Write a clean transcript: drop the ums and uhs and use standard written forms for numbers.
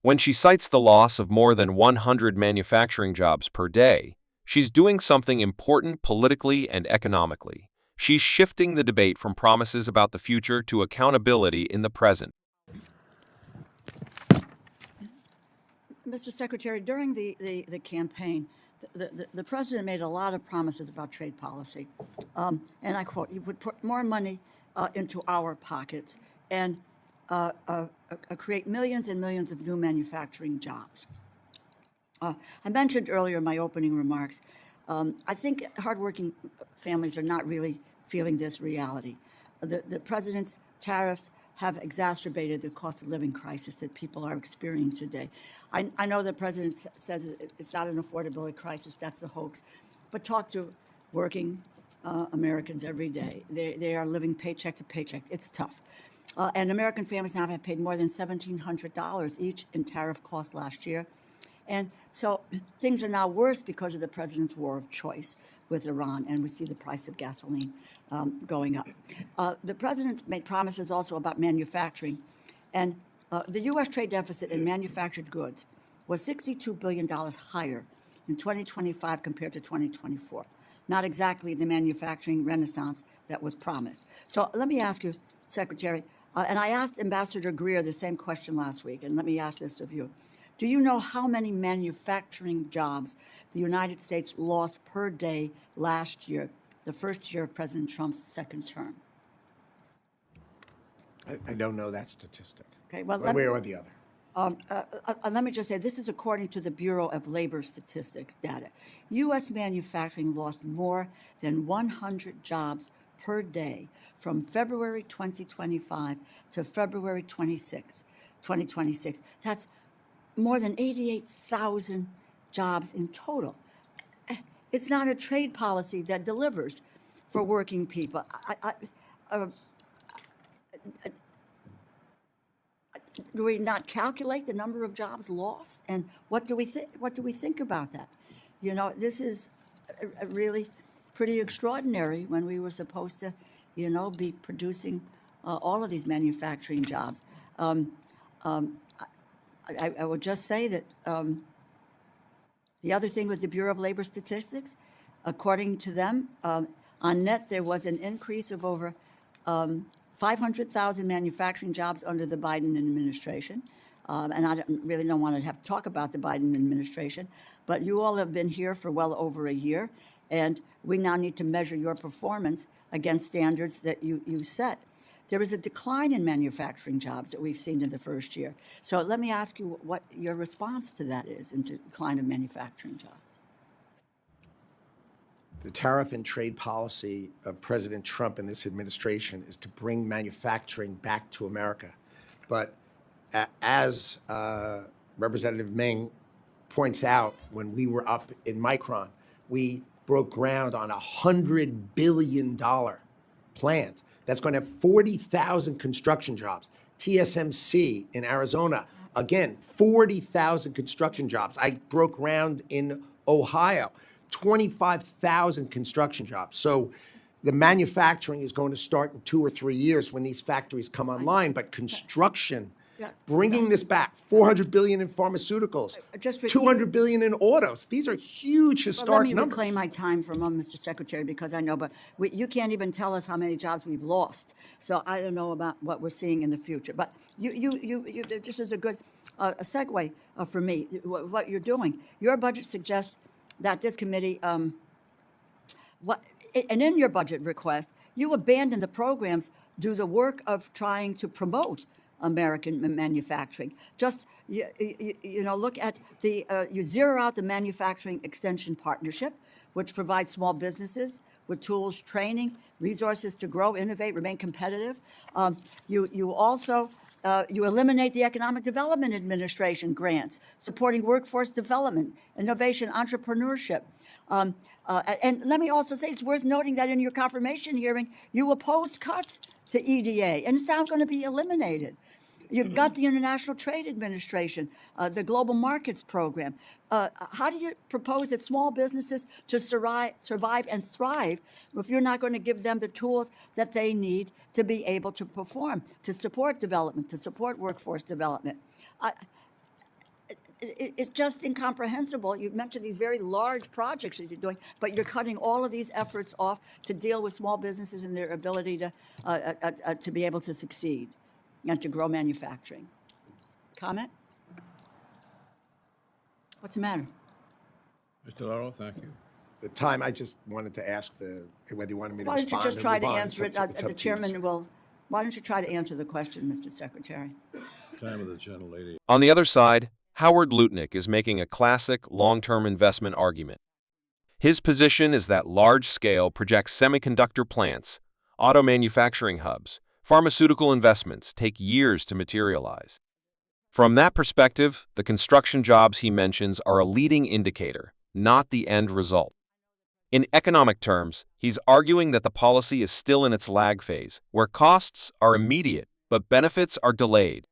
When she cites the loss of more than 100 manufacturing jobs per day, she's doing something important politically and economically. She's shifting the debate from promises about the future to accountability in the present. Mr. Secretary, during the campaign, the president made a lot of promises about trade policy. And I quote, he would put more money into our pockets and create millions and millions of new manufacturing jobs. I mentioned earlier in my opening remarks, I think hardworking families are not really feeling this reality. The president's tariffs have exacerbated the cost of living crisis that people are experiencing today. I know the president says it's not an affordability crisis, that's a hoax, but talk to working Americans every day. They are living paycheck to paycheck. It's tough. And American families now have paid more than $1,700 each in tariff costs last year. And so things are now worse because of the president's war of choice with Iran, and we see the price of gasoline going up. The president made promises also about manufacturing, and the U.S. trade deficit in manufactured goods was $62 billion higher in 2025 compared to 2024. Not exactly the manufacturing renaissance that was promised. So let me ask you, Secretary, and I asked Ambassador Greer the same question last week, and let me ask this of you. Do you know how many manufacturing jobs the United States lost per day last year, the first year of President Trump's second term? I don't know that statistic. Okay, well, one way or the other. Let me just say, this is according to the Bureau of Labor Statistics data. U.S. manufacturing lost more than 100 jobs per day from February 2025 to February 2026. That's more than 88,000 jobs in total. It's not a trade policy that delivers for working people. Do we not calculate the number of jobs lost? And what do we think? What do we think about that? You know, this is really pretty extraordinary when we were supposed to, be producing all of these manufacturing jobs. I would just say that the other thing with the Bureau of Labor Statistics, according to them, on net there was an increase of over 500,000 manufacturing jobs under the Biden administration. And I don't want to have to talk about the Biden administration, but you all have been here for well over a year, and we now need to measure your performance against standards that you set. There is a decline in manufacturing jobs that we've seen in the first year. So let me ask you what your response to that is, in the decline of manufacturing jobs. The tariff and trade policy of President Trump and this administration is to bring manufacturing back to America. But as Representative Ming points out, when we were up in Micron, we broke ground on a $100 billion plant that's going to have 40,000 construction jobs. TSMC in Arizona, again, 40,000 construction jobs. I broke ground in Ohio, 25,000 construction jobs. So the manufacturing is going to start in 2 or 3 years when these factories come online, but construction, bringing this back, 400 billion in pharmaceuticals, 200 billion in autos. These are huge historic numbers. Let me reclaim my time for a moment, Mr. Secretary, because I know, but you can't even tell us how many jobs we've lost. So I don't know about what we're seeing in the future. But you this is a good a segue for me, what you're doing. Your budget suggests that this committee, and in your budget request, you abandon the programs, do the work of trying to promote American manufacturing. Just look at you zero out the Manufacturing Extension Partnership, which provides small businesses with tools, training, resources to grow, innovate, remain competitive. You also you eliminate the Economic Development Administration grants, supporting workforce development, innovation, entrepreneurship. And let me also say, it's worth noting that in your confirmation hearing, you opposed cuts to EDA, and it's now going to be eliminated. You've got the International Trade Administration, the Global Markets Program. How do you propose that small businesses to survive and thrive if you're not going to give them the tools that they need to be able to perform, to support development, to support workforce development? it's just incomprehensible. You mentioned these very large projects that you're doing, but you're cutting all of these efforts off to deal with small businesses and their ability to be able to succeed and to grow manufacturing. Comment? What's the matter? Mr. Delauro, thank you. The time, I just wanted to ask whether you wanted me to Why don't you respond just or try move to on. answer it? It's up The to you. chairman will. Why don't you try to answer the question, Mr. Secretary? Time of the gentlelady. On the other side, Howard Lutnick is making a classic long-term investment argument. His position is that large-scale project semiconductor plants, auto manufacturing hubs, pharmaceutical investments take years to materialize. From that perspective, the construction jobs he mentions are a leading indicator, not the end result. In economic terms, he's arguing that the policy is still in its lag phase, where costs are immediate but benefits are delayed.